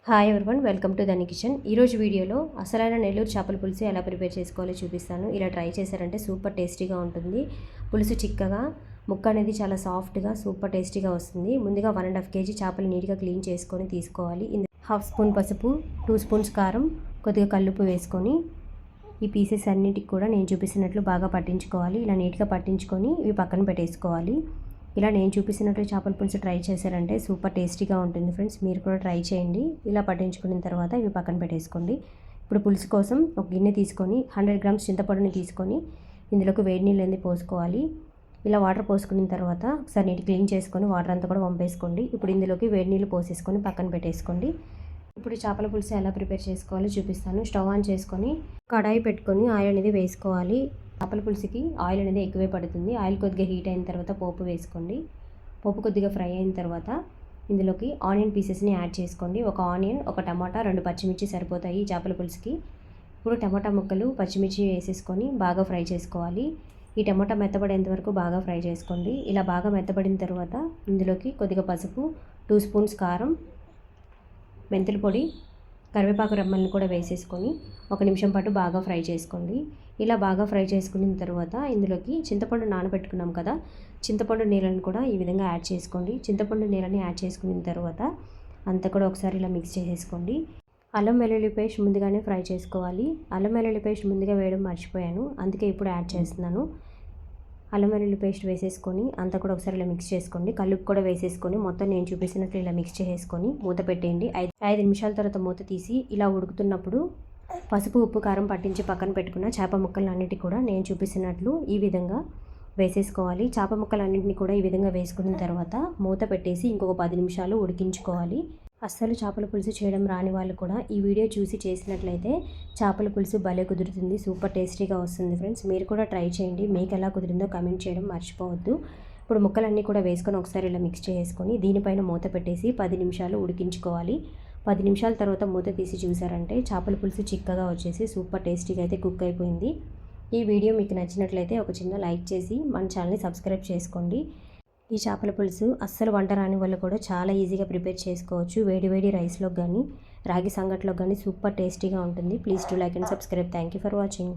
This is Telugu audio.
Hi everyone, welcome to Dhani kitchen. ఈరోజు వీడియోలో అసలైన నెల్లూరు చేపల పులుసు ఎలా ప్రిపేర్ చేసుకోవాలో చూపిస్తాను. ఇలా ట్రై చేశారంటే సూపర్ టేస్టీగా ఉంటుంది. పులుసు చిక్కగా, ముక్క అనేది చాలా సాఫ్ట్గా సూపర్ టేస్టీగా వస్తుంది. ముందుగా 1.5 kg చేపలు నీట్గా క్లీన్ చేసుకొని తీసుకోవాలి. 1/2 స్పూన్ పసుపు, 2 స్పూన్స్ కారం, కొద్దిగా కల్లుప్పు వేసుకొని ఈ పీసెస్ అన్నిటికి కూడా నేను చూపిస్తున్నట్లు బాగా పట్టించుకోవాలి. ఇలా నీట్గా పట్టించుకొని ఇవి పక్కన పెట్టేసుకోవాలి. ఇలా నేను చూపిస్తున్నట్లు చేపల పులుసు ట్రై చేశారంటే సూపర్ టేస్టీగా ఉంటుంది ఫ్రెండ్స్. మీరు కూడా ట్రై చేయండి. ఇలా పట్టించుకున్న తర్వాత ఇవి పక్కన పెట్టేసుకోండి. ఇప్పుడు పులుసు కోసం ఒక గిన్నె తీసుకొని 100 grams చింతపండుని తీసుకొని ఇందులోకి వేడి నీళ్ళు అనేది పోసుకోవాలి. ఇలా వాటర్ పోసుకున్న తర్వాత ఒకసారి నీటి క్లీన్ చేసుకొని వాటర్ అంతా కూడా వంపేసుకోండి. ఇప్పుడు ఇందులోకి వేడి నీళ్ళు పోసేసుకొని పక్కన పెట్టేసుకోండి. ఇప్పుడు చేపల పులుసు ఎలా ప్రిపేర్ చేసుకోవాలో చూపిస్తాను. స్టవ్ ఆన్ చేసుకొని కడాయి పెట్టుకొని ఆయిల్ అనేది వేసుకోవాలి. చేపల పులుసుకి ఆయిల్ అనేది ఎక్కువే పడుతుంది. ఆయిల్ కొద్దిగా హీట్ అయిన తర్వాత పోపు వేసుకోండి. పోపు కొద్దిగా ఫ్రై అయిన తర్వాత ఇందులోకి ఆనియన్ పీసెస్ని యాడ్ చేసుకోండి. ఒక ఆనియన్, ఒక టమాటా, 2 పచ్చిమిర్చి సరిపోతాయి చేపల పులుసుకి. ఇప్పుడు టమాటా ముక్కలు, పచ్చిమిర్చి వేసేసుకొని బాగా ఫ్రై చేసుకోవాలి. ఈ టమాటా మెత్తబడేంత వరకు బాగా ఫ్రై చేసుకోండి. ఇలా బాగా మెత్తబడిన తర్వాత ఇందులోకి కొద్దిగా పసుపు, 2 స్పూన్స్ కారం, మెంతుల పొడి, కరివేపాకు రెమ్మల్ని కూడా వేసేసుకొని 1 నిమిషం పాటు బాగా ఫ్రై చేసుకోండి. ఇలా బాగా ఫ్రై చేసుకున్న తర్వాత ఇందులోకి చింతపండు నానబెట్టుకున్నాం కదా, చింతపండు నీళ్ళని కూడా ఈ విధంగా యాడ్ చేసుకోండి. చింతపండు నీళ్ళని యాడ్ చేసుకున్న తర్వాత అంతా కూడా ఒకసారి ఇలా మిక్స్ చేసేసుకోండి. అల్లం వెల్లుల్లి పేస్ట్ ముందుగానే ఫ్రై చేసుకోవాలి. అల్లం వెల్లుల్లి పేస్ట్ ముందుగా వేయడం మర్చిపోయాను, అందుకే ఇప్పుడు యాడ్ చేస్తున్నాను. అల్లం వెల్లుల్లి పేస్ట్ వేసేసుకొని అంతా కూడా ఒకసారి ఇలా మిక్స్ చేసుకోండి. కల్లుప్పు కూడా వేసేసుకొని మొత్తం నేను చూపిస్తున్నట్లు ఇలా మిక్స్ చేసుకొని మూత పెట్టేయండి. 5 నిమిషాల తర్వాత మూత తీసి ఇలా ఉడుకుతున్నప్పుడు పసుపు, ఉప్పు, కారం పట్టించి పక్కన పెట్టుకున్న చేప ముక్కలన్నిటి కూడా నేను చూపిస్తున్నట్లు ఈ విధంగా వేసేసుకోవాలి. చేప ముక్కలన్నింటినీ కూడా ఈ విధంగా వేసుకున్న తర్వాత మూత పెట్టేసి ఇంకొక 10 నిమిషాలు ఉడికించుకోవాలి. అస్సలు చేపల పులుసు చేయడం రాని వాళ్ళు కూడా ఈ వీడియో చూసి చేసినట్లయితే చేపల పులుసు భలే కుదురుతుంది. సూపర్ టేస్టీగా వస్తుంది ఫ్రెండ్స్. మీరు కూడా ట్రై చేయండి. మీకు ఎలా కుదిరిందో కమెంట్ చేయడం మర్చిపోవద్దు. ఇప్పుడు ముక్కలన్నీ కూడా వేసుకొని ఒకసారి ఇలా మిక్స్ చేసుకొని దీనిపైన మూత పెట్టేసి 10 నిమిషాలు ఉడికించుకోవాలి. 10 నిమిషాల తర్వాత మూత తీసి చూసారంటే చేపల పులుసు చిక్కగా వచ్చేసి సూపర్ టేస్టీగా అయితే కుక్ అయిపోయింది. ఈ వీడియో మీకు నచ్చినట్లయితే ఒక చిన్న లైక్ చేసి మన ఛానల్ని సబ్స్క్రైబ్ చేసుకోండి. ఈ చేపల పులుసు అస్సలు వంట రాని వాళ్ళు కూడా చాలా ఈజీగా ప్రిపేర్ చేసుకోవచ్చు. వేడి వేడి రైస్లో కానీ, రాగి సంగట్లో కానీ సూపర్ టేస్టీగా ఉంటుంది. Please to like and subscribe. Thank you for watching.